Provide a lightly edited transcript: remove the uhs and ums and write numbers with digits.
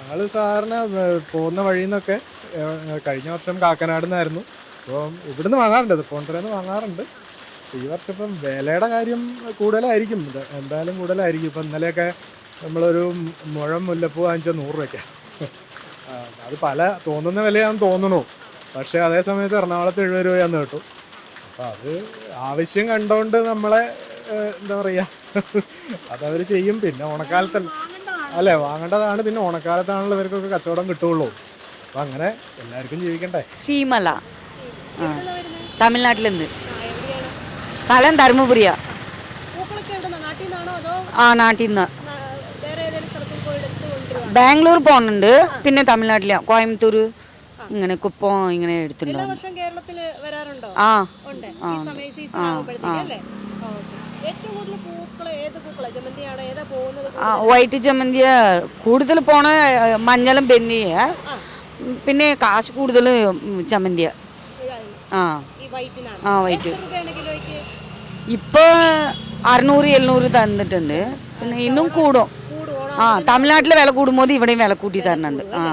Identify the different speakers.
Speaker 1: ഞങ്ങൾ സാധാരണ പോകുന്ന വഴിയിൽ നിന്നൊക്കെ കഴിഞ്ഞ വർഷം കാക്കനാട് നിന്നായിരുന്നു. അപ്പം ഇവിടുന്ന് വാങ്ങാറുണ്ട്, തൃപ്പൂണിത്തുറയിൽ വാങ്ങാറുണ്ട്. ഈ വർഷം ഇപ്പം വിലയുടെ കാര്യം കൂടുതലായിരിക്കും, ഇത് എന്തായാലും കൂടുതലായിരിക്കും. ഇപ്പം ഇന്നലെയൊക്കെ നമ്മളൊരു മുഴം മുല്ലപ്പൂ വാങ്ങിച്ചാൽ 100 രൂപയ്ക്കാണ്. അത് പല തോന്നുന്ന വിലയാണെന്ന് തോന്നുന്നു, പക്ഷേ അതേ സമയത്ത് എറണാകുളത്ത് 70 രൂപയാന്ന് കേട്ടു. അപ്പം അത് ആവശ്യം കണ്ടുകൊണ്ട് നമ്മളെ എന്താ പറയുക, അതവർ ചെയ്യും. പിന്നെ ഓണക്കാലത്തല്ല അല്ലേ, വാങ്ങേണ്ടതാണ്. പിന്നെ ഓണക്കാലത്താണല്ലോ ഇവർക്കൊക്കെ കച്ചവടം കിട്ടുള്ളൂ. അപ്പം അങ്ങനെ എല്ലാവർക്കും ജീവിക്കണ്ടേ.
Speaker 2: ശ്രീമല തമിഴ്നാട്ടിലുണ്ട്. സ്ഥലം ധർമ്മപുരിയാ. നാട്ടിൽ നിന്ന് ബാംഗ്ലൂർ പോകുന്നുണ്ട്, പിന്നെ തമിഴ്നാട്ടില കോയമ്പത്തൂർ ഇങ്ങനെ കുപ്പം ഇങ്ങനെ എടുത്തിട്ടുണ്ട്. ആ വൈറ്റ് ജമന്തിയ കൂടുതൽ പോണ, മഞ്ഞളും ബെന്നിയ, പിന്നെ കാശ് കൂടുതൽ ചമ്മന്തിയ. വൈറ്റ് ഇപ്പോൾ 600-700 തന്നിട്ടുണ്ട്. പിന്നെ ഇന്നും കൂടും. തമിഴ്നാട്ടിൽ വില കൂടുമ്പോൾ ഇവിടെയും വില കൂട്ടി തരുന്നുണ്ട്.